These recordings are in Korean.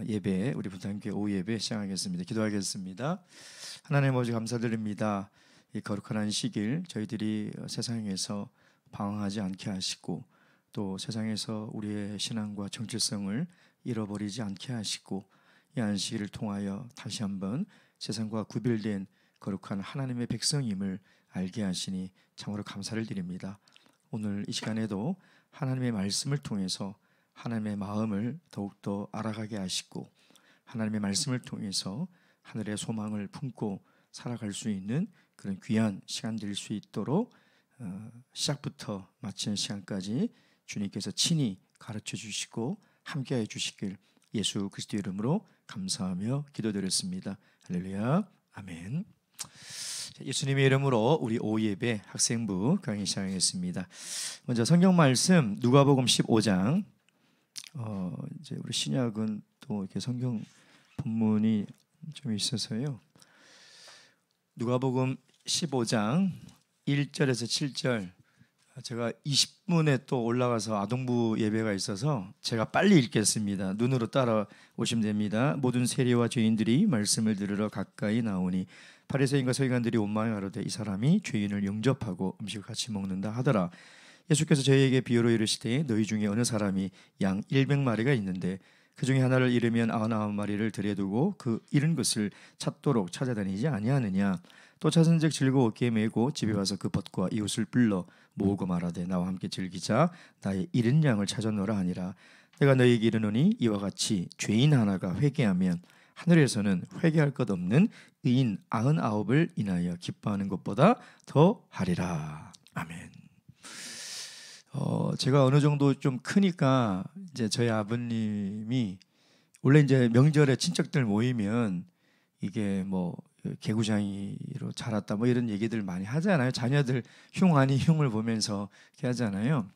예배, 우리 분당교회 오후 예배 시작하겠습니다. 기도하겠습니다. 하나님 아버지 감사드립니다. 이 거룩한 안식일 저희들이 세상에서 방황하지 않게 하시고 또 세상에서 우리의 신앙과 정체성을 잃어버리지 않게 하시고 이 안식일을 통하여 다시 한번 세상과 구별된 거룩한 하나님의 백성임을 알게 하시니 참으로 감사를 드립니다. 오늘 이 시간에도 하나님의 말씀을 통해서 하나님의 마음을 더욱더 알아가게 하시고 하나님의 말씀을 통해서 하늘의 소망을 품고 살아갈 수 있는 그런 귀한 시간 될 수 있도록 시작부터 마치는 시간까지 주님께서 친히 가르쳐 주시고 함께해 주시길 예수 그리스도 이름으로 감사하며 기도드렸습니다. 할렐루야, 아멘. 예수님의 이름으로 우리 오후 예배 학생부 강의 시작하겠습니다. 먼저 성경 말씀 누가복음 15장. 이제 우리 신약은 또 이렇게 성경 본문이 좀 있어서요. 누가복음 15장 1절에서 7절. 제가 20분에 또 올라가서 아동부 예배가 있어서 제가 빨리 읽겠습니다. 눈으로 따라오시면 됩니다. 모든 세리와 죄인들이 말씀을 들으러 가까이 나오니 바리새인과 서기관들이 원망하여 가로되 이 사람이 죄인을 영접하고 음식을 같이 먹는다 하더라. 예수께서 저희에게 비유로 이르시되 너희 중에 어느 사람이 양 100마리가 있는데 그 중에 하나를 잃으면 99마리를 들여두고 그 잃은 것을 찾도록 찾아다니지 아니하느냐. 또 찾은즉 즐거웠기에 메고 집에 와서 그 벗과 이웃을 불러 모으고 말하되 나와 함께 즐기자. 나의 잃은 양을 찾아노라 하니라. 내가 너희에게 이르노니 이와 같이 죄인 하나가 회개하면 하늘에서는 회개할 것 없는 의인 99을 인하여 기뻐하는 것보다 더 하리라. 아멘. 제가 어느 정도 좀 크니까 이제 저희 아버님이 원래 이제 명절에 친척들 모이면 이게 뭐 개구장이로 자랐다 뭐 이런 얘기들 많이 하잖아요. 자녀들 흉 아니 흉을 보면서 이렇게 하잖아요.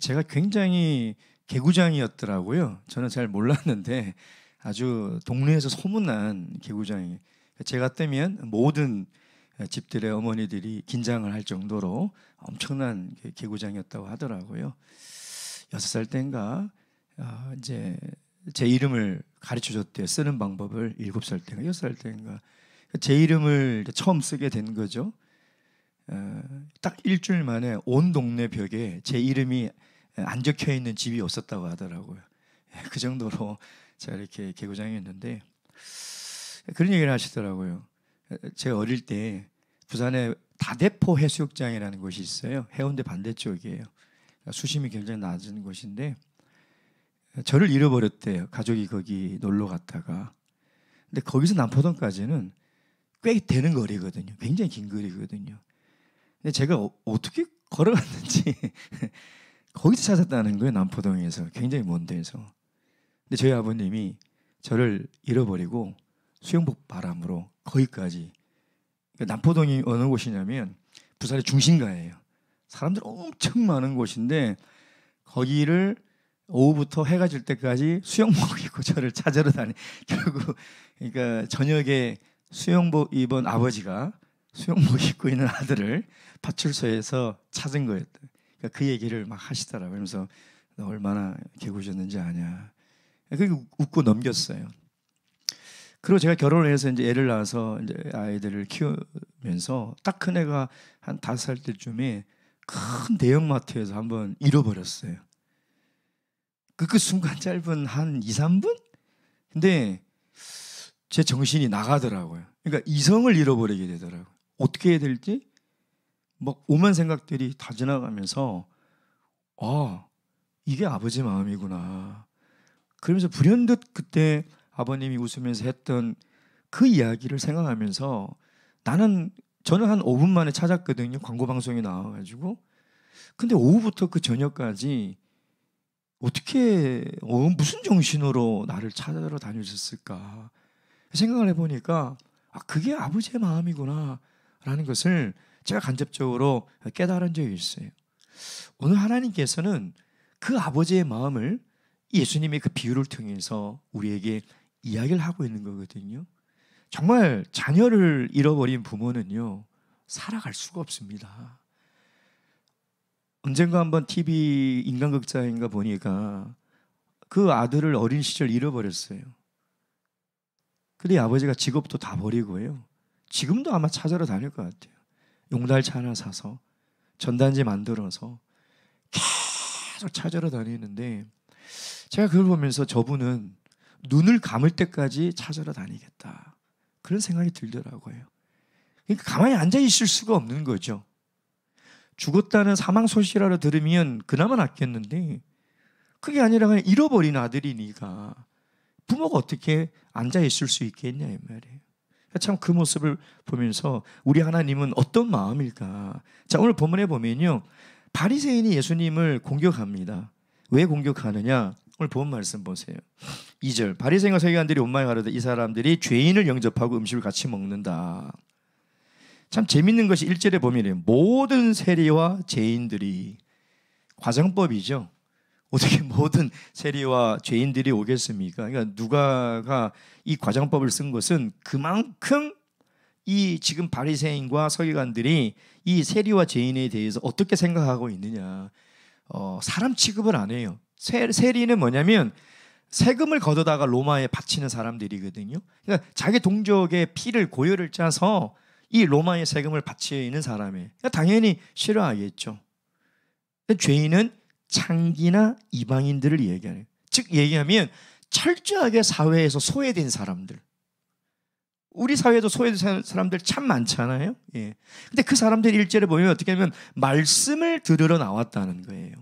제가 굉장히 개구장이었더라고요. 저는 잘 몰랐는데 아주 동네에서 소문난 개구장이. 제가 뜨면 모든 집들의 어머니들이 긴장을 할 정도로 엄청난 개구장이었다고 하더라고요. 6살 때인가 이제 제 이름을 가르쳐 줬대요. 쓰는 방법을. 7살 때인가 6살 때인가 제 이름을 처음 쓰게 된 거죠. 딱 일주일 만에 온 동네 벽에 제 이름이 안 적혀 있는 집이 없었다고 하더라고요. 그 정도로 제가 이렇게 개구장이었는데 그런 얘기를 하시더라고요. 제가 어릴 때 부산에 다대포 해수욕장이라는 곳이 있어요. 해운대 반대쪽이에요. 수심이 굉장히 낮은 곳인데 저를 잃어버렸대요. 가족이 거기 놀러 갔다가. 근데 거기서 남포동까지는 꽤 되는 거리거든요. 굉장히 긴 거리거든요. 근데 제가 어떻게 걸어갔는지 거기서 찾았다는 거예요. 남포동에서. 굉장히 먼 데서. 근데 저희 아버님이 저를 잃어버리고 수영복 바람으로 거기까지. 남포동이 어느 곳이냐면 부산의 중심가예요. 사람들 엄청 많은 곳인데 거기를 오후부터 해가 질 때까지 수영복 입고 저를 찾으러 다니. 결국 그러니까 저녁에 수영복 입은 아버지가 수영복 입고 있는 아들을 파출소에서 찾은 거였다. 그러니까 그 얘기를 막 하시더라고요. 그러면서 너 얼마나 개구졌는지 아냐. 그게 웃고 넘겼어요. 그리고 제가 결혼을 해서 이제 애를 낳아서 이제 아이들을 키우면서 딱 큰 애가 한 5살 때쯤에 큰 대형마트에서 한번 잃어버렸어요. 그 순간 짧은 한 2, 3분? 근데 제 정신이 나가더라고요. 그러니까 이성을 잃어버리게 되더라고요. 어떻게 해야 될지 막 오만 생각들이 다 지나가면서 이게 아버지 마음이구나. 그러면서 불현듯 그때 아버님이 웃으면서 했던 그 이야기를 생각하면서 저는 한 5분 만에 찾았거든요. 광고 방송에 나와가지고. 근데 오후부터 그 저녁까지 어떻게 무슨 정신으로 나를 찾아러 다니셨을까 생각을 해보니까 그게 아버지의 마음이구나 라는 것을 제가 간접적으로 깨달은 적이 있어요. 오늘 하나님께서는 그 아버지의 마음을 예수님의 그 비유를 통해서 우리에게 이야기를 하고 있는 거거든요. 정말 자녀를 잃어버린 부모는요 살아갈 수가 없습니다. 언젠가 한번 TV 인간극장인가 보니까 그 아들을 어린 시절 잃어버렸어요. 근데 아버지가 직업도 다 버리고요. 지금도 아마 찾으러 다닐 것 같아요. 용달차 하나 사서 전단지 만들어서 계속 찾으러 다니는데, 제가 그걸 보면서 저분은 눈을 감을 때까지 찾으러 다니겠다, 그런 생각이 들더라고요. 그러니까 가만히 앉아 있을 수가 없는 거죠. 죽었다는 사망 소식이라도 들으면 그나마 낫겠는데, 그게 아니라 그냥 잃어버린 아들이니까 부모가 어떻게 앉아 있을 수 있겠냐 이 말이에요. 참 그 모습을 보면서 우리 하나님은 어떤 마음일까? 자, 오늘 본문에 보면요, 바리새인이 예수님을 공격합니다. 왜 공격하느냐? 오늘 본 말씀 보세요. 2절, 바리새인과 서기관들이 온마에 가로되 이 사람들이 죄인을 영접하고 음식을 같이 먹는다. 참 재밌는 것이 1절에 보면 모든 세리와 죄인들이, 과정법이죠. 어떻게 모든 세리와 죄인들이 오겠습니까? 그러니까 누가가 이 과정법을 쓴 것은 그만큼 이 지금 바리새인과 서기관들이 이 세리와 죄인에 대해서 어떻게 생각하고 있느냐, 사람 취급을 안 해요. 세리는 뭐냐면 세금을 걷어다가 로마에 바치는 사람들이거든요. 그러니까 자기 동족의 피를 고열을 짜서 이 로마의 세금을 바치는 사람이에요. 그러니까 당연히 싫어하겠죠. 죄인은 창기나 이방인들을 얘기하는, 즉 얘기하면 철저하게 사회에서 소외된 사람들. 우리 사회에도 소외된 사람들 참 많잖아요. 예. 근데 그 사람들이 1절에 보면 어떻게 하면 말씀을 들으러 나왔다는 거예요.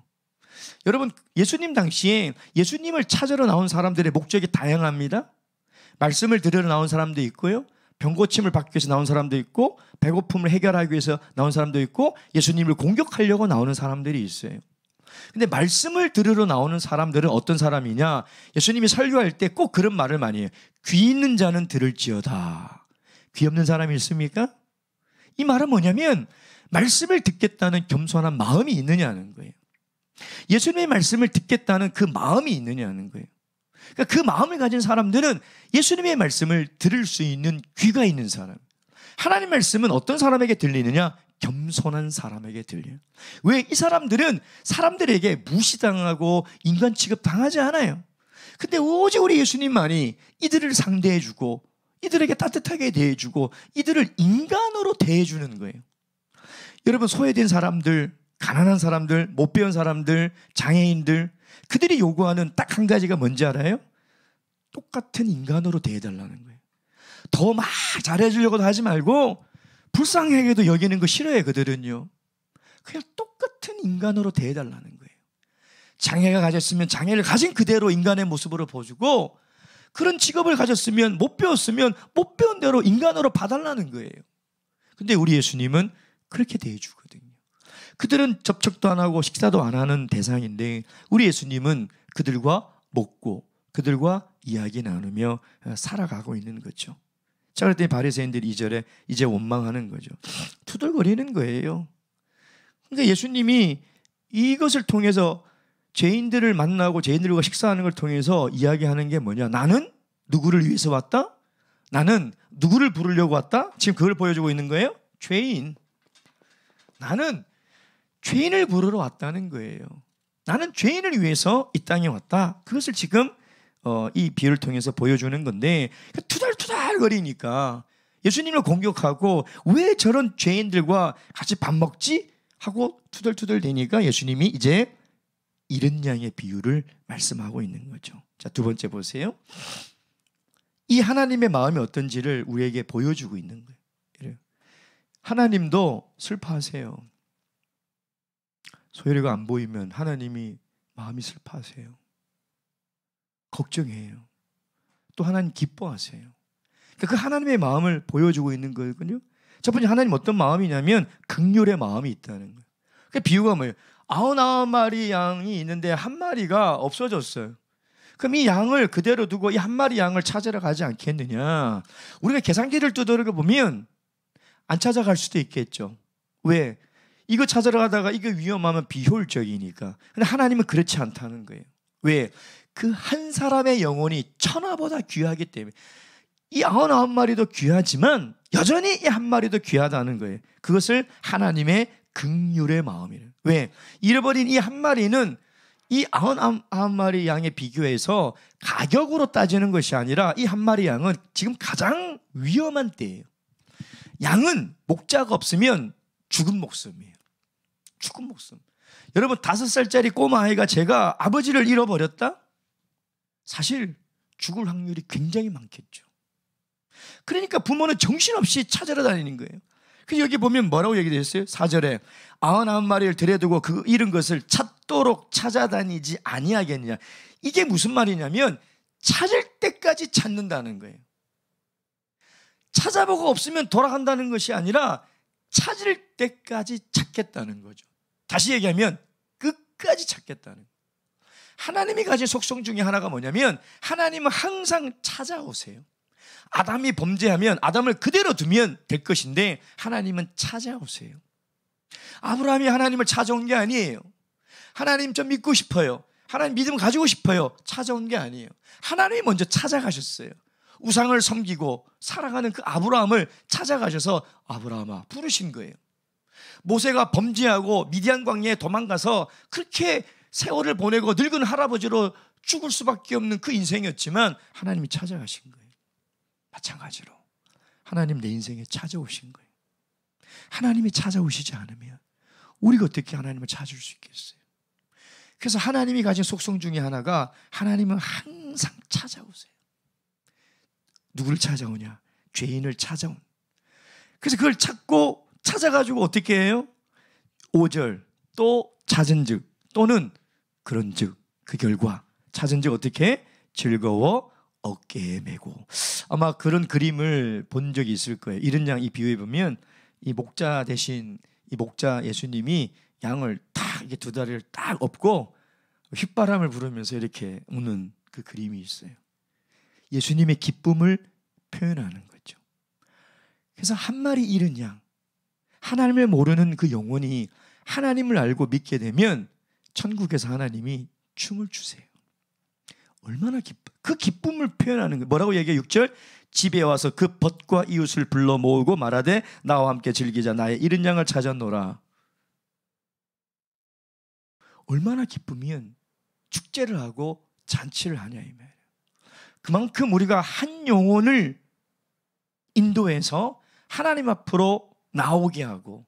여러분, 예수님 당시에 예수님을 찾으러 나온 사람들의 목적이 다양합니다. 말씀을 들으러 나온 사람도 있고요, 병고침을 받기 위해서 나온 사람도 있고, 배고픔을 해결하기 위해서 나온 사람도 있고, 예수님을 공격하려고 나오는 사람들이 있어요. 근데 말씀을 들으러 나오는 사람들은 어떤 사람이냐? 예수님이 설교할 때 꼭 그런 말을 많이 해요. 귀 있는 자는 들을지어다. 귀 없는 사람이 있습니까? 이 말은 뭐냐면 말씀을 듣겠다는 겸손한 마음이 있느냐는 거예요. 예수님의 말씀을 듣겠다는 그 마음이 있느냐는 거예요. 그러니까 그 마음을 가진 사람들은 예수님의 말씀을 들을 수 있는 귀가 있는 사람. 하나님 말씀은 어떤 사람에게 들리느냐? 겸손한 사람에게 들려요. 왜? 이 사람들은 사람들에게 무시당하고 인간 취급 당하지 않아요. 근데 오직 우리 예수님만이 이들을 상대해주고 이들에게 따뜻하게 대해주고 이들을 인간으로 대해주는 거예요. 여러분, 소외된 사람들, 가난한 사람들, 못 배운 사람들, 장애인들, 그들이 요구하는 딱 한 가지가 뭔지 알아요? 똑같은 인간으로 대해달라는 거예요. 더 막 잘해주려고도 하지 말고 불쌍하게도 여기는 거 싫어해. 그들은요, 그냥 똑같은 인간으로 대해달라는 거예요. 장애가 가졌으면 장애를 가진 그대로 인간의 모습으로 보여주고, 그런 직업을 가졌으면, 못 배웠으면 못 배운 대로 인간으로 봐달라는 거예요. 근데 우리 예수님은 그렇게 대해주거든요. 그들은 접촉도 안 하고 식사도 안 하는 대상인데 우리 예수님은 그들과 먹고 그들과 이야기 나누며 살아가고 있는 거죠. 자, 그랬더니 바리새인들이 2절에 이제 원망하는 거죠. 투덜거리는 거예요. 그러니까 예수님이 이것을 통해서 죄인들을 만나고 죄인들과 식사하는 걸 통해서 이야기하는 게 뭐냐? 나는 누구를 위해서 왔다? 나는 누구를 부르려고 왔다? 지금 그걸 보여주고 있는 거예요. 죄인. 나는 죄인을 부르러 왔다는 거예요. 나는 죄인을 위해서 이 땅에 왔다. 그것을 지금 이 비유를 통해서 보여주는 건데, 투덜투덜거리니까 예수님을 공격하고 왜 저런 죄인들과 같이 밥 먹지? 하고 투덜투덜 대니까 예수님이 이제 잃은 양의 비유를 말씀하고 있는 거죠. 자, 두 번째 보세요. 이 하나님의 마음이 어떤지를 우리에게 보여주고 있는 거예요. 하나님도 슬퍼하세요. 소율이가 안 보이면 하나님이 마음이 슬퍼하세요. 걱정해요. 또 하나님 기뻐하세요. 그러니까 그 하나님의 마음을 보여주고 있는 거거든요. 첫 번째, 하나님 어떤 마음이냐면 긍휼의 마음이 있다는 거예요. 그 비유가 뭐예요? 99마리 양이 있는데 한 마리가 없어졌어요. 그럼 이 양을 그대로 두고 이 한 마리 양을 찾으러 가지 않겠느냐? 우리가 계산기를 두드려 보면 안 찾아갈 수도 있겠죠. 왜? 이거 찾으러 가다가 이거 위험하면 비효율적이니까. 근데 하나님은 그렇지 않다는 거예요. 왜? 그 한 사람의 영혼이 천하보다 귀하기 때문에. 이 99마리도 귀하지만 여전히 이 한 마리도 귀하다는 거예요. 그것을 하나님의 긍휼의 마음이래요. 왜? 잃어버린 이 한 마리는 이 99마리 양에 비교해서 가격으로 따지는 것이 아니라 이 한 마리 양은 지금 가장 위험한 때예요. 양은 목자가 없으면 죽은 목숨이에요. 죽은 목숨. 여러분 5살짜리 꼬마 아이가 제가 아버지를 잃어버렸다? 사실 죽을 확률이 굉장히 많겠죠. 그러니까 부모는 정신없이 찾으러 다니는 거예요. 그래서 여기 보면 뭐라고 얘기되어 있어요? 4절에 99마리를 들여두고 그 잃은 것을 찾도록 찾아다니지 아니하겠느냐. 이게 무슨 말이냐면 찾을 때까지 찾는다는 거예요. 찾아보고 없으면 돌아간다는 것이 아니라 찾을 때까지 찾겠다는 거죠. 다시 얘기하면 끝까지 찾겠다는 거예요. 하나님이 가진 속성 중에 하나가 뭐냐면 하나님은 항상 찾아오세요. 아담이 범죄하면 아담을 그대로 두면 될 것인데 하나님은 찾아오세요. 아브라함이 하나님을 찾아온 게 아니에요. 하나님 좀 믿고 싶어요. 하나님 믿음 가지고 싶어요. 찾아온 게 아니에요. 하나님이 먼저 찾아가셨어요. 우상을 섬기고 살아가는 그 아브라함을 찾아가셔서 아브라함아 부르신 거예요. 모세가 범죄하고 미디안 광야에 도망가서 그렇게 세월을 보내고 늙은 할아버지로 죽을 수밖에 없는 그 인생이었지만 하나님이 찾아가신 거예요. 마찬가지로 하나님 내 인생에 찾아오신 거예요. 하나님이 찾아오시지 않으면 우리가 어떻게 하나님을 찾을 수 있겠어요? 그래서 하나님이 가진 속성 중에 하나가 하나님은 항상 찾아오세요. 누구를 찾아오냐? 죄인을 찾아온. 그래서 그걸 찾고 찾아가지고 어떻게 해요? 5절 또 찾은즉 또는 그런즉 그 결과 찾은즉 어떻게 해? 즐거워 어깨에 메고. 아마 그런 그림을 본 적이 있을 거예요. 이런 양 이 비유해 보면 이 목자 대신 이 목자 예수님이 양을 딱 이게 두 다리를 딱 엎고 휘바람을 부르면서 이렇게 우는 그 그림이 있어요. 예수님의 기쁨을 표현하는 거죠. 그래서 한 마리 잃은 양, 하나님을 모르는 그 영혼이 하나님을 알고 믿게 되면 천국에서 하나님이 춤을 추세요. 얼마나 기뻐. 그 기쁨을 표현하는 거예요. 뭐라고 얘기해요? 6절 집에 와서 그 벗과 이웃을 불러 모으고 말하되 나와 함께 즐기자. 나의 잃은 양을 찾았노라. 얼마나 기쁘면 축제를 하고 잔치를 하냐 이 말이에요. 그만큼 우리가 한 영혼을 인도해서 하나님 앞으로 나오게 하고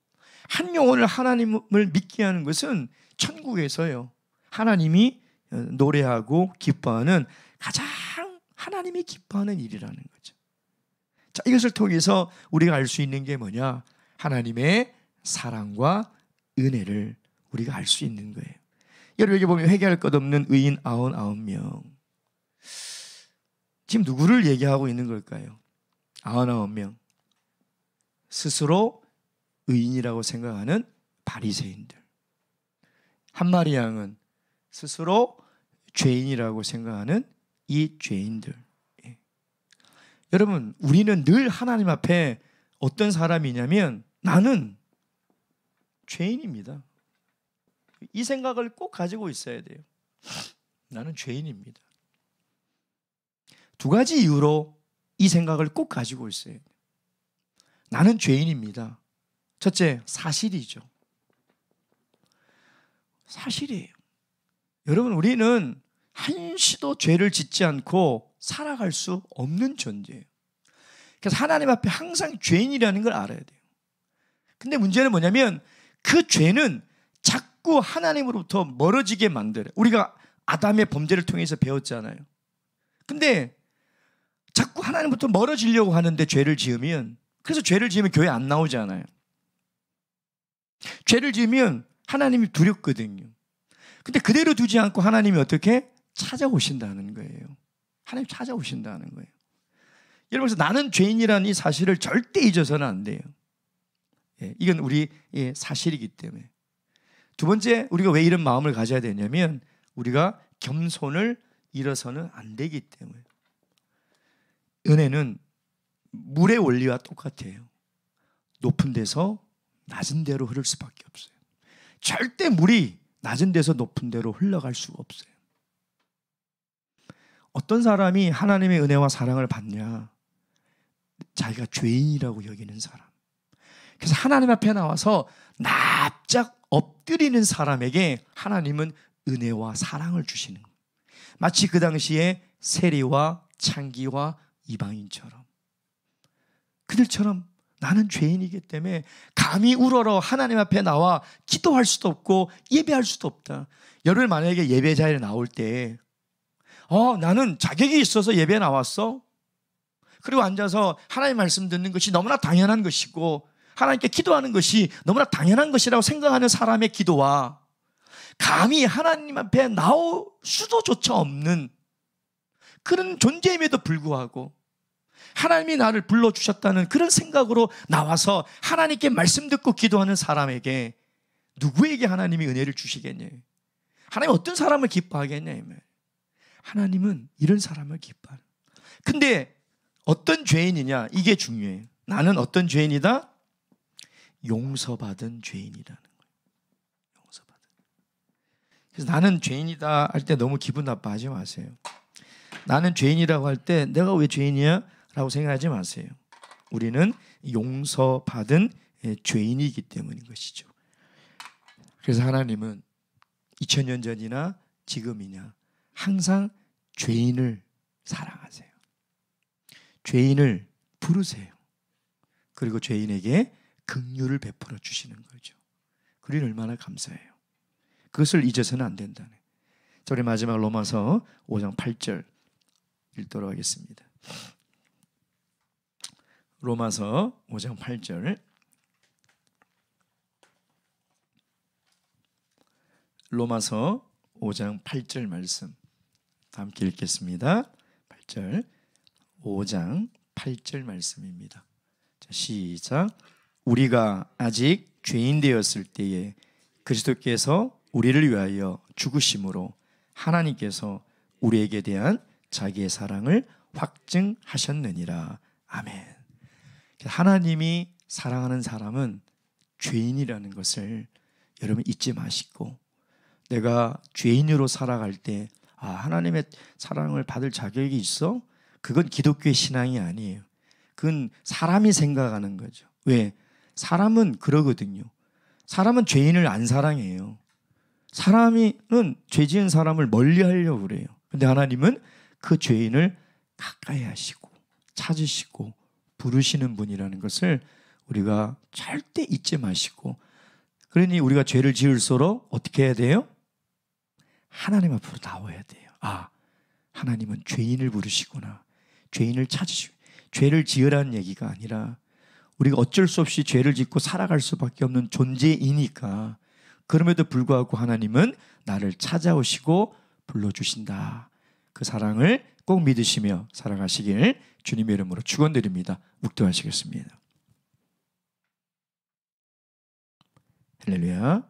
한 영혼을 하나님을 믿게 하는 것은 천국에서요 하나님이 노래하고 기뻐하는 가장 하나님이 기뻐하는 일이라는 거죠. 자, 이것을 통해서 우리가 알 수 있는 게 뭐냐? 하나님의 사랑과 은혜를 우리가 알 수 있는 거예요. 여러분 여기 보면 회개할 것 없는 의인 99명. 지금 누구를 얘기하고 있는 걸까요? 99명. 스스로 의인이라고 생각하는 바리새인들. 한 마리 양은 스스로 죄인이라고 생각하는 이 죄인들. 예. 여러분 우리는 늘 하나님 앞에 어떤 사람이냐면 나는 죄인입니다. 이 생각을 꼭 가지고 있어야 돼요. 나는 죄인입니다. 두 가지 이유로 이 생각을 꼭 가지고 있어야 돼요. 나는 죄인입니다. 첫째, 사실이죠. 사실이에요. 여러분 우리는 한시도 죄를 짓지 않고 살아갈 수 없는 존재예요. 그래서 하나님 앞에 항상 죄인이라는 걸 알아야 돼요. 근데 문제는 뭐냐면 그 죄는 자꾸 하나님으로부터 멀어지게 만들어요. 우리가 아담의 범죄를 통해서 배웠잖아요. 근데 자꾸 하나님부터 멀어지려고 하는데 죄를 지으면, 그래서 죄를 지으면 교회 안 나오잖아요. 죄를 지으면 하나님이 두렵거든요. 근데 그대로 두지 않고 하나님이 어떻게 찾아오신다는 거예요. 하나님 찾아오신다는 거예요. 여러분, 그래서 나는 죄인이라는 이 사실을 절대 잊어서는 안 돼요. 예, 이건 우리 사실이기 때문에. 두 번째, 우리가 왜 이런 마음을 가져야 되냐면 우리가 겸손을 잃어서는 안 되기 때문에. 은혜는 물의 원리와 똑같아요. 높은 데서 낮은 데로 흐를 수밖에 없어요. 절대 물이 낮은 데서 높은 데로 흘러갈 수가 없어요. 어떤 사람이 하나님의 은혜와 사랑을 받냐? 자기가 죄인이라고 여기는 사람. 그래서 하나님 앞에 나와서 납작 엎드리는 사람에게 하나님은 은혜와 사랑을 주시는 거예요. 마치 그 당시에 세리와 창기와 이방인처럼, 그들처럼 나는 죄인이기 때문에 감히 우러러 하나님 앞에 나와 기도할 수도 없고 예배할 수도 없다. 여러분 만약에 예배 자리에 나올 때 나는 자격이 있어서 예배에 나왔어, 그리고 앉아서 하나님 말씀 듣는 것이 너무나 당연한 것이고 하나님께 기도하는 것이 너무나 당연한 것이라고 생각하는 사람의 기도와 감히 하나님 앞에 나올 수도조차 없는 그런 존재임에도 불구하고 하나님이 나를 불러주셨다는 그런 생각으로 나와서 하나님께 말씀 듣고 기도하는 사람에게 누구에게 하나님이 은혜를 주시겠냐? 하나님 어떤 사람을 기뻐하겠냐? 하나님은 이런 사람을 기뻐하는. 근데 어떤 죄인이냐? 이게 중요해요. 나는 어떤 죄인이다? 용서받은 죄인이라는 거예요. 용서받은. 그래서 나는 죄인이다 할 때 너무 기분 나빠하지 마세요. 나는 죄인이라고 할 때 내가 왜 죄인이야? 라고 생각하지 마세요. 우리는 용서받은 죄인이기 때문인 것이죠. 그래서 하나님은 2000년 전이나 지금이냐 항상 죄인을 사랑하세요. 죄인을 부르세요. 그리고 죄인에게 긍휼을 베풀어 주시는 거죠. 그리 얼마나 감사해요. 그것을 잊어서는 안 된다네. 자, 우리 마지막 로마서 5장 8절 읽도록 하겠습니다. 로마서 5장 8절. 로마서 5장 8절 말씀 다 함께 읽겠습니다. 8절. 5장 8절 말씀입니다. 자, 시작. 우리가 아직 죄인 되었을 때에 그리스도께서 우리를 위하여 죽으심으로 하나님께서 우리에게 대한 자기의 사랑을 확증하셨느니라. 아멘. 하나님이 사랑하는 사람은 죄인이라는 것을 여러분 잊지 마시고, 내가 죄인으로 살아갈 때 하나님의 사랑을 받을 자격이 있어? 그건 기독교의 신앙이 아니에요. 그건 사람이 생각하는 거죠. 왜? 사람은 그러거든요. 사람은 죄인을 안 사랑해요. 사람은 죄 지은 사람을 멀리 하려고 그래요. 근데 하나님은 그 죄인을 가까이 하시고 찾으시고 부르시는 분이라는 것을 우리가 절대 잊지 마시고, 그러니 우리가 죄를 지을수록 어떻게 해야 돼요? 하나님 앞으로 나와야 돼요. 하나님은 죄인을 부르시구나. 죄인을 찾으시고. 죄를 지으라는 얘기가 아니라 우리가 어쩔 수 없이 죄를 짓고 살아갈 수밖에 없는 존재이니까, 그럼에도 불구하고 하나님은 나를 찾아오시고 불러주신다. 그 사랑을 꼭 믿으시며 살아가시길 주님의 이름으로 축원드립니다. 묵도하시겠습니다. 할렐루야.